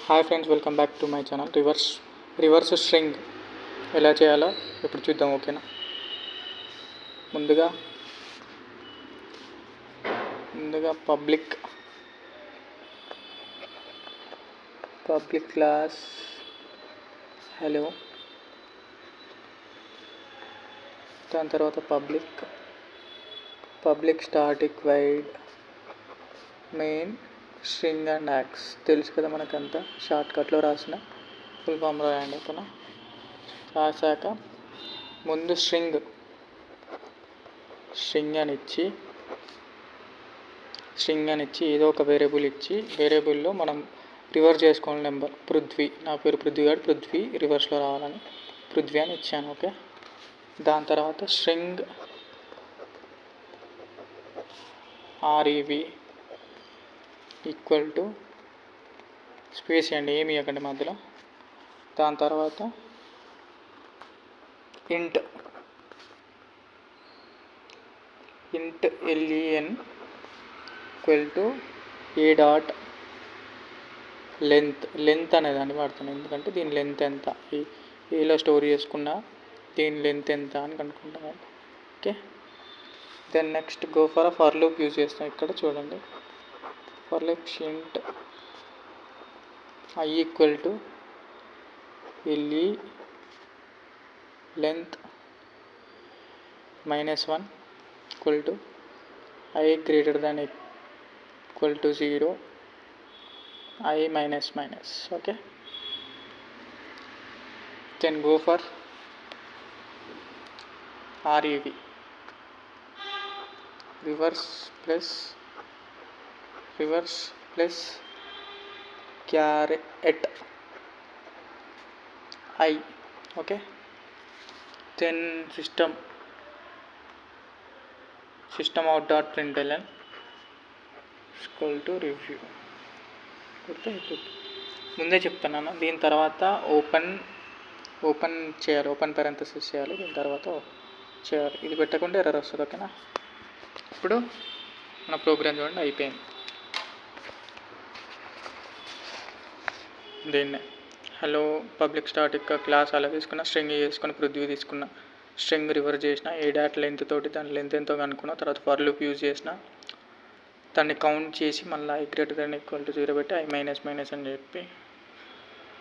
Hi friends, welcome back to my channel. Reverse string ఎలా చేయాలో ఇప్పుడు చూద్దాం. ఓకేనా? ముందుగా పబ్లిక్ క్లాస్ హలో, దాని తర్వాత public static void main string and args. తెలుసు కదా మనకంతా, షార్ట్కట్లో రాసిన ఫుల్ ఫామ్ రాయండి. ఓకేనా? రాశాక ముందు స్ట్రింగ్ అని ఇచ్చి ఏదో ఒక వేరియబుల్ ఇచ్చి, వేరియబుల్లో మనం రివర్స్ చేసుకోవాలి నెంబర్. పృథ్వీ, నా పేరు పృథ్వీ గారు, పృథ్వీ రివర్స్లో రావాలని పృథ్వీ అని ఇచ్చాను. ఓకే. దాని తర్వాత string REV equal to space అండి, ఏమి ఇవ్వకండి మధ్యలో. దాని తర్వాత ఇంట్ LEN equal to A dot length అనేదాన్ని వాడుతున్నాను, ఎందుకంటే దీని లెంత్ ఎంత, ఏలో స్టోర్ చేసుకున్న దీని లెంత్ ఎంత అని కనుక్కుంటాను. Okay. Then next go for loop use చేస్తాం. ఇక్కడ చూడండి, for loop int I equal to LE length -1 equal to I greater than equal to 0 I minus. Okay. Then go for REV reverse plus caret I. Okay. Then system out dot println equal to review. ముందే చెప్తున్నాను. దీని తర్వాత open చేయాలి, open parenthesis చేయాలి, దీని తర్వాత చేయాలి. ఇది పెట్టకుండా ఎర్రర్ వస్తుంది. ఓకేనా? ఇప్పుడు మన ప్రోగ్రామ్ చూడండి, అయిపోయింది. దీన్నే హలో పబ్లిక్ స్టాటిక్ క్లాస్ అలా తీసుకున్న, స్ట్రింగ్ చేసుకున్న, పృథ్వీ తీసుకున్న, స్ట్రింగ్ రివర్స్ చేసిన, ఏ డాట్ లెంత్ తోటి దాని లెంత్ ఎంతో కనుక్కున్న, తర్వాత ఫర్ లూప్ యూజ్ చేసిన, దాన్ని కౌంట్ చేసి మళ్ళీ I greater than equal to 0 పెట్టి I మైనస్ అని చెప్పి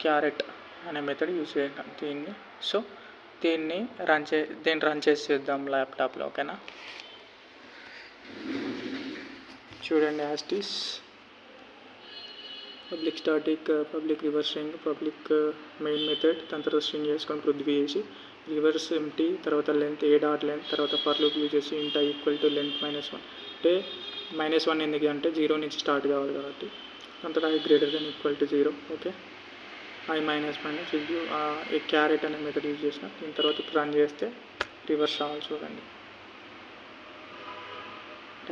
క్యారెట్ అనే మెథడ్ యూజ్ చేద్దాం దీన్ని. సో దీన్ని రన్ చేసి చేద్దాం ల్యాప్టాప్లో. ఓకేనా? చూడండి, యాస్టీస్ public static, public reverse string, public main method, దాని తర్వాత స్ట్రింగ్ చేసుకొని పృథ్వీ చేసి రివర్స్ ఎంటీ, తర్వాత లెంత్ ఏ డాట్ లెంత్, తర్వాత ఫర్ లూప్ యూజ్ చేసి int I equal to length -1. అంటే -1 ఎందుకు అంటే 0 నుంచి స్టార్ట్ కావాలి కాబట్టి. దాని తర్వాత I greater than equal to 0. Okay. I minus ఇది ఈ క్యారెట్ అనే మెథడ్ యూజ్ చేసిన. దీని తర్వాత ఇప్పుడు రన్ చేస్తే రివర్స్ రావాలి. చూడండి,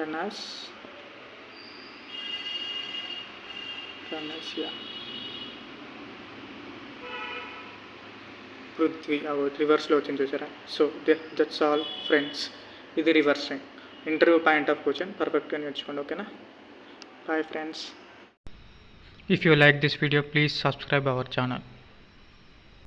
రన్ యాస్ పృథ్వీ రివర్స్లో వచ్చింది, చూసారా? So that's all friends. ఇది reverse string. Interview point of question పర్ఫెక్ట్గా నేర్చుకోండి. ఓకేనా? Bye friends. If you like this video, please subscribe our channel.